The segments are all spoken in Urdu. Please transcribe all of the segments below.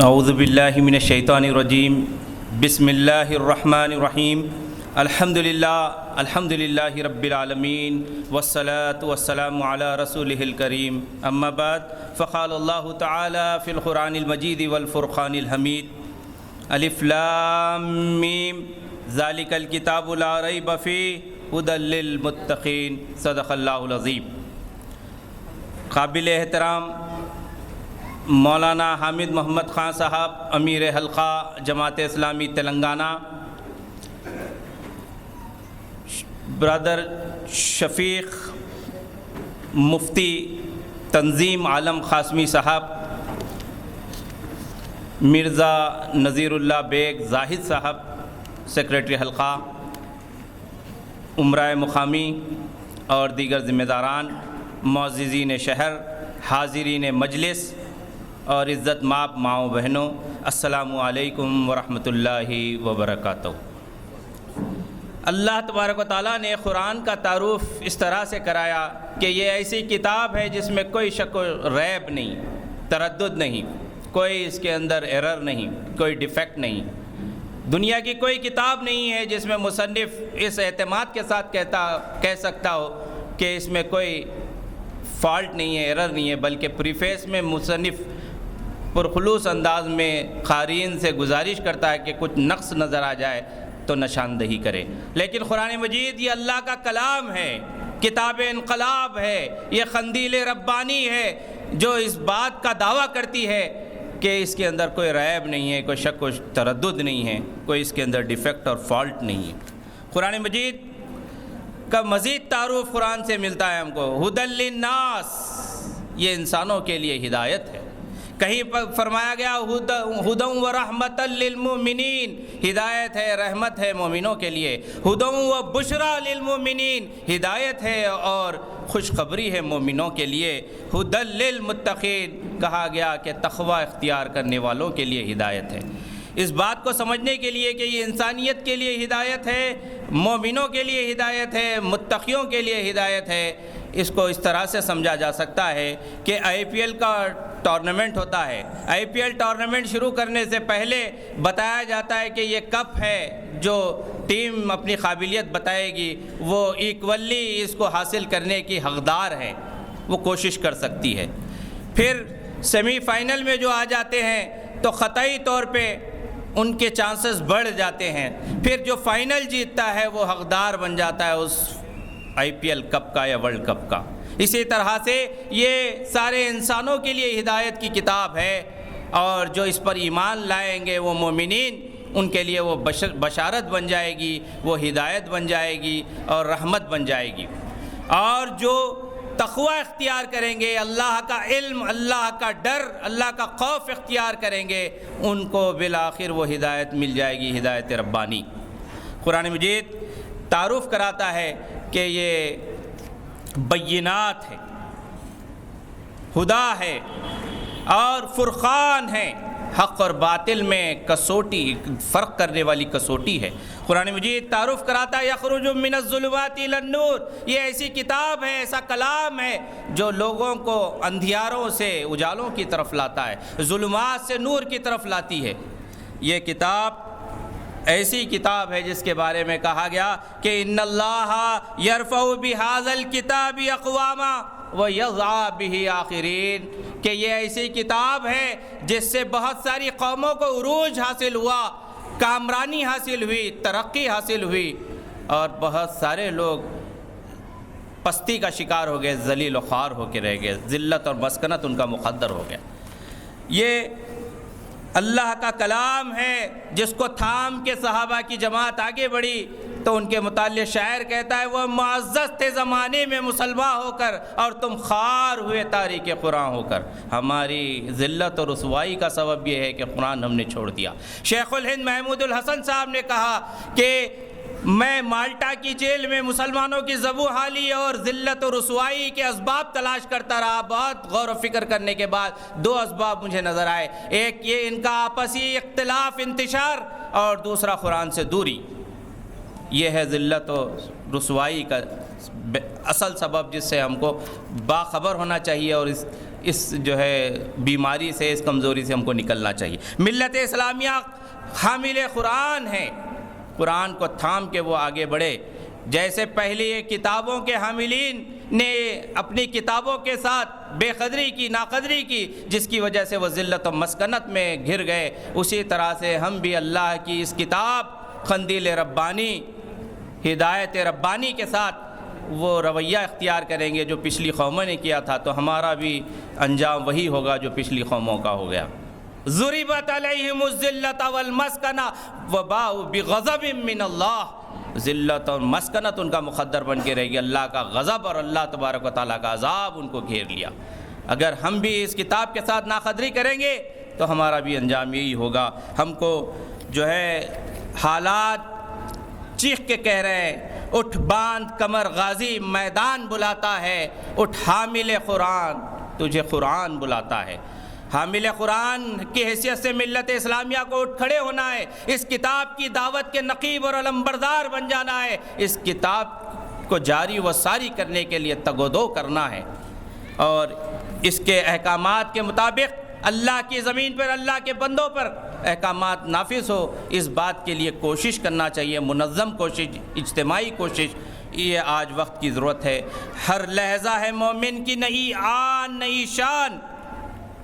اعوذ باللہ من الشیطان الرجیم بسم اللہ الرحمن الرحیم الحمد للہ رب العالمین والصلاة والسلام علی رسولہ الکریم اما بعد فقال اللہ تعالی فی القرآن المجید والفرقان الحمید الف لام میم ذالک الکتاب لا ریب فیہ ھدی للمتقین صدق اللہ العظیم۔ قابل احترام مولانا حامد محمد خان صاحب امیر حلقہ جماعت اسلامی تلنگانہ، برادر شفیق مفتی تنظیم عالم قاسمی صاحب، مرزا نذیر اللہ بیگ زاہد صاحب سیکریٹری حلقہ، عمرہ مقامی اور دیگر ذمہ داران، معززین شہر، حاضرین مجلس اور عزت مآب ماؤں بہنوں، السلام علیکم ورحمۃ اللہ وبرکاتہ۔ اللہ تبارک و تعالیٰ نے قرآن کا تعارف اس طرح سے کرایا کہ یہ ایسی کتاب ہے جس میں کوئی شک و ریب نہیں، تردد نہیں، کوئی اس کے اندر ایرر نہیں، کوئی ڈیفیکٹ نہیں۔ دنیا کی کوئی کتاب نہیں ہے جس میں مصنف اس اعتماد کے ساتھ کہہ سکتا ہو کہ اس میں کوئی فالٹ نہیں ہے، ایرر نہیں ہے، بلکہ پریفیس میں مصنف پرخلوص انداز میں قارئین سے گزارش کرتا ہے کہ کچھ نقص نظر آ جائے تو نشاندہی کرے۔ لیکن قرآن مجید یہ اللہ کا کلام ہے، کتاب انقلاب ہے، یہ قندیل ربانی ہے جو اس بات کا دعویٰ کرتی ہے کہ اس کے اندر کوئی ریب نہیں ہے، کوئی شک و تردد نہیں ہے، کوئی اس کے اندر ڈیفیکٹ اور فالٹ نہیں ہے۔ قرآن مجید کا مزید تعارف قرآن سے ملتا ہے ہم کو، ھدی للناس، یہ انسانوں کے لیے ہدایت ہے۔ کہیں پر فرمایا گیا ھدی و رحمۃ للمؤمنین، ہدایت ہے، رحمت ہے مومنوں کے لیے۔ ھدی و بشریٰ للمؤمنین، ہدایت ہے اور خوشخبری ہے مومنوں کے لیے۔ ھدی للمتقین، کہا گیا کہ تقوی اختیار کرنے والوں کے لیے ہدایت ہے۔ اس بات کو سمجھنے کے لیے کہ یہ انسانیت کے لیے ہدایت ہے، مومنوں کے لیے ہدایت ہے، متقیوں کے لیے ہدایت ہے، اس کو اس طرح سے سمجھا جا سکتا ہے کہ آئی پی ایل کا ٹورنامنٹ ہوتا ہے، آئی پی ایل ٹورنامنٹ شروع کرنے سے پہلے بتایا جاتا ہے کہ یہ کپ ہے، جو ٹیم اپنی قابلیت بتائے گی وہ ایکولی اس کو حاصل کرنے کی حقدار ہے، وہ کوشش کر سکتی ہے۔ پھر سیمی فائنل میں جو آ جاتے ہیں تو قطعی طور پہ ان کے چانسز بڑھ جاتے ہیں، پھر جو فائنل جیتتا ہے وہ حقدار بن جاتا ہے اس آئی پی ایل کپ کا یا ورلڈ کپ کا۔ اسی طرح سے یہ سارے انسانوں کے لیے ہدایت کی کتاب ہے، اور جو اس پر ایمان لائیں گے وہ مومنین، ان کے لیے وہ بشارت بن جائے گی، وہ ہدایت بن جائے گی اور رحمت بن جائے گی۔ اور جو تقوی اختیار کریں گے، اللہ کا علم، اللہ کا ڈر، اللہ کا خوف اختیار کریں گے، ان کو بالآخر وہ ہدایت مل جائے گی، ہدایت ربانی۔ قرآن مجید تعارف کراتا ہے کہ یہ بینات ہے، ہدا ہے اور فرقان ہے، حق اور باطل میں کسوٹی، فرق کرنے والی کسوٹی ہے۔ قرآن مجید تعارف کراتا ہے یخرج من الظلمات الی النور، یہ ایسی کتاب ہے، ایسا کلام ہے جو لوگوں کو اندھیاروں سے اجالوں کی طرف لاتا ہے، ظلمات سے نور کی طرف لاتی ہے۔ یہ کتاب ایسی کتاب ہے جس کے بارے میں کہا گیا کہ ان اللہ یرفع بہذا الکتاب اقواما ویضع بہ آخرین، کہ یہ ایسی کتاب ہے جس سے بہت ساری قوموں کو عروج حاصل ہوا، کامرانی حاصل ہوئی، ترقی حاصل ہوئی، اور بہت سارے لوگ پستی کا شکار ہو گئے، ذلیل و خوار ہو کے رہ گئے، ذلت اور مسکنت ان کا مقدر ہو گیا۔ یہ اللہ کا کلام ہے جس کو تھام کے صحابہ کی جماعت آگے بڑھی تو ان کے متعلق شاعر کہتا ہے وہ معزز تھے زمانے میں مسلمان ہو کر، اور تم خوار ہوئے تاریخ قرآن ہو کر۔ ہماری ذلت اور رسوائی کا سبب یہ ہے کہ قرآن ہم نے چھوڑ دیا۔ شیخ الہند محمود الحسن صاحب نے کہا کہ میں مالٹا کی جیل میں مسلمانوں کی ذبح حالی اور ذلت و رسوائی کے اسباب تلاش کرتا رہا۔ بہت غور و فکر کرنے کے بعد دو اسباب مجھے نظر آئے، ایک یہ ان کا آپسی اختلاف، انتشار، اور دوسرا قرآن سے دوری۔ یہ ہے ذلت و رسوائی کا اصل سبب جس سے ہم کو باخبر ہونا چاہیے اور اس جو ہے بیماری سے، اس کمزوری سے ہم کو نکلنا چاہیے۔ ملت اسلامیہ حامل قرآن ہے، قرآن کو تھام کے وہ آگے بڑھے۔ جیسے پہلے کتابوں کے حاملین نے اپنی کتابوں کے ساتھ بے قدری کی، ناقدری کی، جس کی وجہ سے وہ ذلت و مسکنت میں گھر گئے، اسی طرح سے ہم بھی اللہ کی اس کتاب قندیل ربانی، ہدایت ربانی کے ساتھ وہ رویہ اختیار کریں گے جو پچھلی قوموں نے کیا تھا، تو ہمارا بھی انجام وہی ہوگا جو پچھلی قوموں کا ہو گیا۔ ضربت علیہم الذلۃ والمسکنہ وباؤوا بغضب من اللہ، ذلت اور مسکنت ان کا مقدر بن کے رہے گی، اللہ کا غضب اور اللہ تبارک و تعالیٰ کا عذاب ان کو گھیر لیا۔ اگر ہم بھی اس کتاب کے ساتھ ناقدری کریں گے تو ہمارا بھی انجام یہی ہوگا۔ ہم کو جو ہے حالات چیخ کے کہہ رہے ہیں، اٹھ باندھ کمر غازی میدان بلاتا ہے، اٹھ حامل قرآن تجھے قرآن بلاتا ہے۔ حامل قرآن کی حیثیت سے ملت اسلامیہ کو اٹھ کھڑے ہونا ہے، اس کتاب کی دعوت کے نقیب اور علمبردار بن جانا ہے، اس کتاب کو جاری و ساری کرنے کے لیے تگ و دو کرنا ہے، اور اس کے احکامات کے مطابق اللہ کی زمین پر، اللہ کے بندوں پر احکامات نافذ ہو، اس بات کے لیے کوشش کرنا چاہیے، منظم کوشش، اجتماعی کوشش۔ یہ آج وقت کی ضرورت ہے۔ ہر لحظہ ہے مومن کی نئی آن، نئی شان،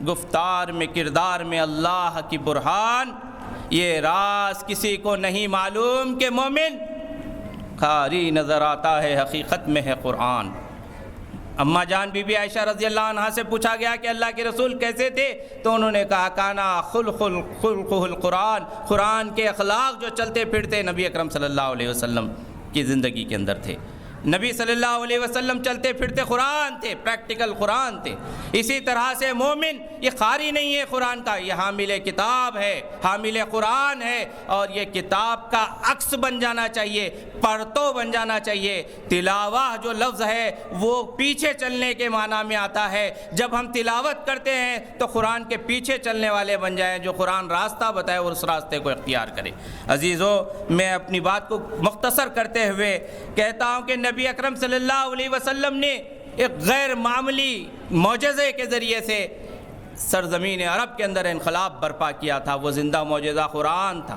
گفتار میں، کردار میں اللہ کی برہان، یہ راز کسی کو نہیں معلوم کہ مومن قاری نظر آتا ہے، حقیقت میں ہے قرآن۔ اماں جان بی بی عائشہ رضی اللہ عنہا سے پوچھا گیا کہ اللہ کے رسول کیسے تھے، تو انہوں نے کہا کانا خلقہ القرآن، قرآن کے اخلاق جو چلتے پھرتے نبی اکرم صلی اللہ علیہ وسلم کی زندگی کے اندر تھے۔ نبی صلی اللہ علیہ وسلم چلتے پھرتے قرآن تھے، پریکٹیکل قرآن تھے۔ اسی طرح سے مومن یہ قاری نہیں ہے قرآن کا، یہ حامل کتاب ہے، حامل قرآن ہے، اور یہ کتاب کا عکس بن جانا چاہیے، پڑھتو بن جانا چاہیے۔ تلاوہ جو لفظ ہے وہ پیچھے چلنے کے معنی میں آتا ہے۔ جب ہم تلاوت کرتے ہیں تو قرآن کے پیچھے چلنے والے بن جائیں، جو قرآن راستہ بتائے اور اس راستے کو اختیار کرے۔ عزیزو، میں اپنی بات کو مختصر کرتے ہوئے کہتا ہوں کہ نبی اکرم صلی اللہ علیہ وسلم نے ایک غیر معمولی معجزے کے ذریعے سے سرزمین عرب کے اندر انقلاب برپا کیا تھا۔ وہ زندہ معجزہ قرآن تھا،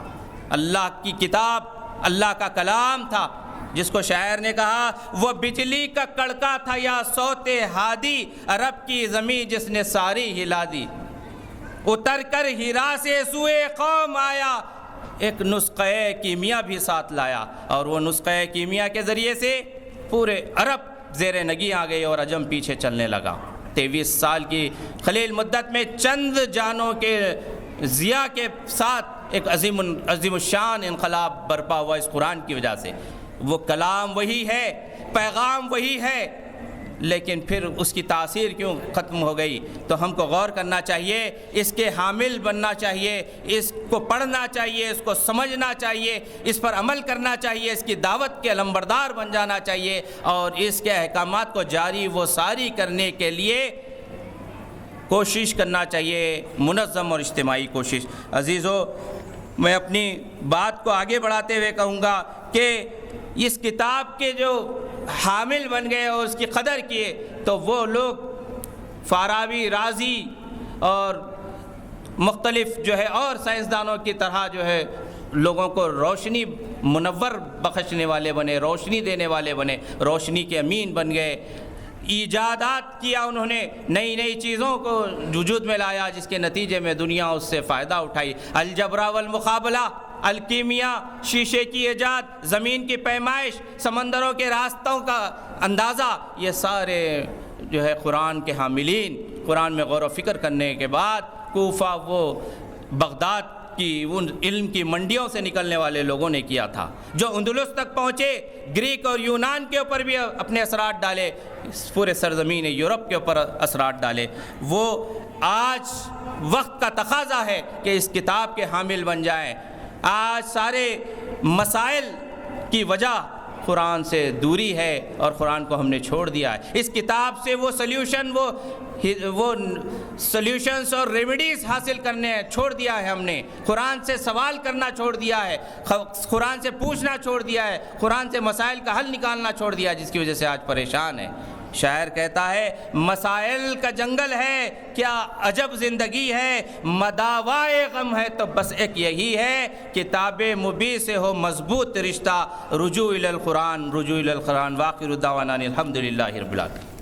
اللہ کی کتاب، اللہ کا کلام تھا، جس کو شاعر نے کہا وہ بجلی کا کڑکا تھا یا صوت ہادی، عرب کی زمین جس نے ساری ہلا دی، اتر کر ہیرا سے سوئے قوم آیا، ایک نسخہ کیمیا بھی ساتھ لایا، اور وہ نسخہ کیمیا کے ذریعے سے پورے عرب زیر نگی آ گئی اور عجم پیچھے چلنے لگا۔ 23 سال کی قلیل مدت میں چند جانوں کے ضیاء کے ساتھ ایک عظیم الشان انقلاب برپا ہوا اس قرآن کی وجہ سے۔ وہ کلام وہی ہے، پیغام وہی ہے، لیکن پھر اس کی تاثیر کیوں ختم ہو گئی؟ تو ہم کو غور کرنا چاہیے، اس کے حامل بننا چاہیے، اس کو پڑھنا چاہیے، اس کو سمجھنا چاہیے، اس پر عمل کرنا چاہیے، اس کی دعوت کے علمبردار بن جانا چاہیے، اور اس کے احکامات کو جاری و ساری کرنے کے لیے کوشش کرنا چاہیے، منظم اور اجتماعی کوشش۔ عزیزو، میں اپنی بات کو آگے بڑھاتے ہوئے کہوں گا کہ اس کتاب کے جو حامل بن گئے اور اس کی قدر کیے، تو وہ لوگ فارابی، رازی اور مختلف جو ہے اور سائنسدانوں کی طرح جو ہے لوگوں کو روشنی منور بخشنے والے بنے، روشنی دینے والے بنے، روشنی کے امین بن گئے۔ ایجادات کیا انہوں نے، نئی نئی چیزوں کو وجود میں لایا، جس کے نتیجے میں دنیا اس سے فائدہ اٹھائی۔ الجبر والمقابلہ، الکیمیا، شیشے کی ایجاد، زمین کی پیمائش، سمندروں کے راستوں کا اندازہ، یہ سارے جو ہے قرآن کے حاملین، قرآن میں غور و فکر کرنے کے بعد کوفہ، وہ بغداد کی ان علم کی منڈیوں سے نکلنے والے لوگوں نے کیا تھا، جو اندلس تک پہنچے، گریک اور یونان کے اوپر بھی اپنے اثرات ڈالے، پورے سرزمین یورپ کے اوپر اثرات ڈالے۔ وہ آج وقت کا تقاضا ہے کہ اس کتاب کے حامل بن جائیں۔ آج سارے مسائل کی وجہ قرآن سے دوری ہے، اور قرآن کو ہم نے چھوڑ دیا ہے۔ اس کتاب سے وہ سلیوشنز اور ریمیڈیز حاصل کرنے چھوڑ دیا ہے ہم نے، قرآن سے سوال کرنا چھوڑ دیا ہے، قرآن سے پوچھنا چھوڑ دیا ہے، قرآن سے مسائل کا حل نکالنا چھوڑ دیا ہے، جس کی وجہ سے آج پریشان ہے۔ شاعر کہتا ہے مسائل کا جنگل ہے کیا عجب زندگی ہے، مداوائے غم ہے تو بس ایک یہی ہے، کتاب مبین سے ہو مضبوط رشتہ، رجوع الی القرآن، رجوع الی القرآن۔ واخر دعوانا الحمدللہ رب العالمین۔